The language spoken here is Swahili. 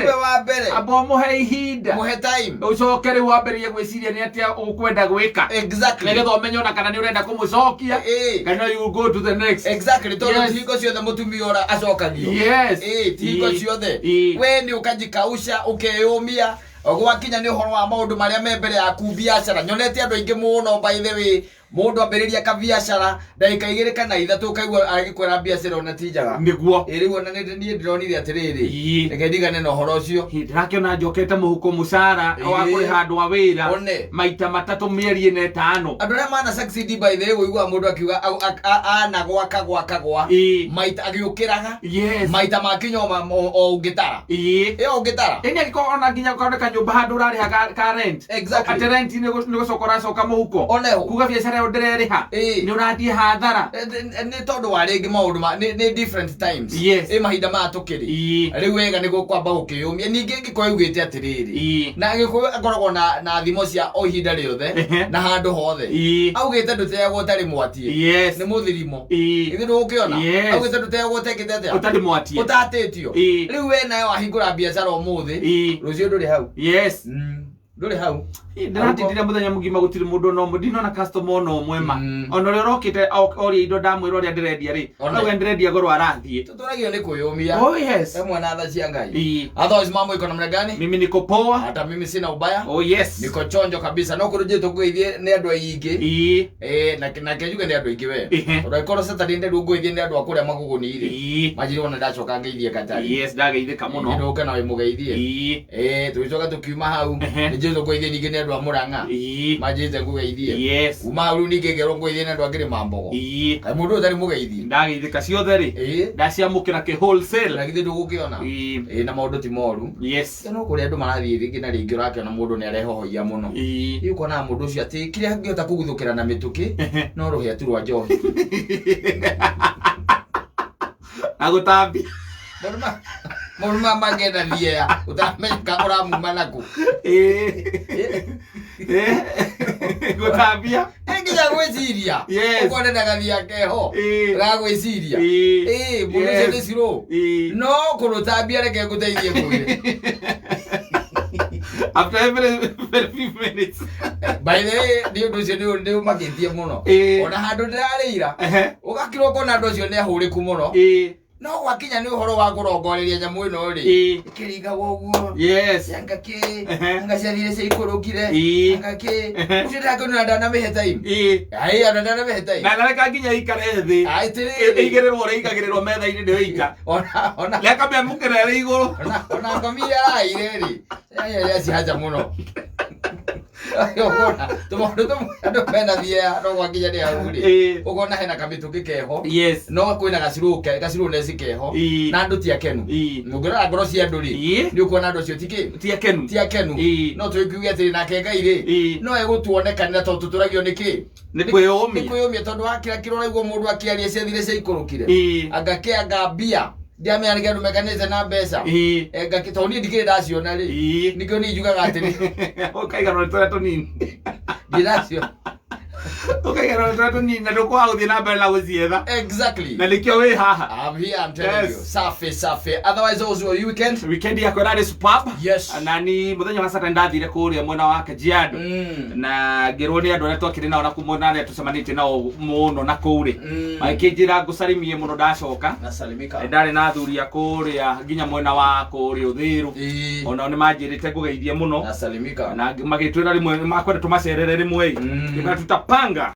niwe wa mbere abo muhe ihinda muhe time ucoke riu wamberie gwiciria ni atia ukwenda gwika exactly negetha umenye ona kana ni urenda kumucokia kana you go to the next exactly tondu tiko ciothe mutumia ora acokagio tiko ciothe we ni ukajikausha ukeyumia ogwakinya ni uhoro wa maundu maria me mbere yaku biashara nyonete andu aingi muno by the way mundu ambiriria ka biashara ndaika 2 kana 3 kaigwa agikwera biashara ona tijaga niguo riu ona ni ndironire atiriri reke ndigane na uhoro ucio ndirakiona njokete muhuko musara wa kuri handu wa wira maita 3 mieri 5 andu ria mana succeed by the way igwa mundu akiuga ana gwaka maita agiukiraga maita makinyo o ungitara ungitara ini agiko ona nginya kwandika nyumba handu urari ka rent exactly at rent ni gusokora soka muhuko oneho kuga biashara yo ndireriha ni urathie hathara ni tondu wa ringi maundu ni different times mahinda matukiri riu wega ni gukwamba gukiyumia ningi ngiko yugite atiriri na ngiko akoragwo na thimo cia o ihinda riothe na handu hothe augite ndutegwo utari mwatie ni muthirimo ithu ndukiona augite ndutegwo utekite atia utari mwatie utatitio riu we nayo ahingura biashara umuthi rucio nduri hau nduri hau ndiratindira muthenya mugima gutiri mundu no mudino na customer no mwema ona ri rokite ori indo ndamwira ri ndirendia ri ona ndirendia goro arathie tuturagio ni kuyumia mwana tha cia ngai otherwise mambo iko namna gani mimi niko poa hata mimi sina ubaya niko chonjo kabisa no kuruje tukuithie ni andu aingi na kejuge ni andu aingi we uraikoro Saturday ndu nguithie ni andu akuria magugunire majiri ona ndacoka ngeithie katari ndageithika muno ndu kana we mugeithie tuicoka tukiuma hau ni jesu kuithie ningi ni andu amuranga majite ngugeithie uma ru ningi ngero nguithie ni andu angire mambogo kai mundu utari mugeithie ndageithika ciothe ri ndaciamukira ki wholesale na githe ndugukiona na maundu ti moru no kuri andu marathie ringi na ringi urakiona mundu ni arehohoia muno yuko na mundu ucio ati kiria ngiota kuguthukira na mituki no ruhia tu rwa njohi agutambi Moruma magenda via utameka uramu malaku gutambia nginya gwiciria ukone ndagathia keho gagwiciria mundu cio ciro no kurutambia reke nguteithie kwire after every 5 minutes by the way ndio cio ndio makitie muno ona handu ndirarira ugakirwo kona andu cio ni ahuriku muno no wakinya ni uhoro wa kurongoreria nyamu ino ri kiringaga uguo yangaki ngaciathire cikurukire yangaki ucira kono ndana mehe time ana ndana mehe time na reka nginya ikare thi igererwo ri igagererwo metha ini ndio ika ona reka me mukere ri iguru ona ngomia ire ri ya cihaja muno yokona tumo pena via no wakinya ni ahuri ugona hena kamituki keho no kwina gasiru nesi keho na andu ti akenu ngura ngoro cia andu ri ni ukona andu cio ti akenu no twikuge ati na kenga ire no egutuonekanira to tuturagio niki ni kwiyumia tondu wakira kirora iguo mundu akiaria ciathire ciikurukire agakianga bia ndiame arige andu mekanite na mbeca ngakitoni ndikire ndaciona ri nikio ni njugaga atiri ukaigarwo twetu nini ndiracio ukaigarwo twetu nini na ndukwa guthie na mbere na gucietha exactly na nikio wi haha I'm here, I'm telling you safi otherwise also weekend yako rari superb na ni muthenya wa Saturday ndathire kuria mwena wa Kajiado na ngirwo ni andu aria twakire nao na kumona aria tucemanite nao muno na kuuri makinjira ngucarimie muno ndacoka nasalimika ndari na athuri akuria nginya mwena wa kuria uthiru ona ni manjirite ngugeithie muno nasalimika na magitwira rimwe makwenda tumacerere rimwe tutapanga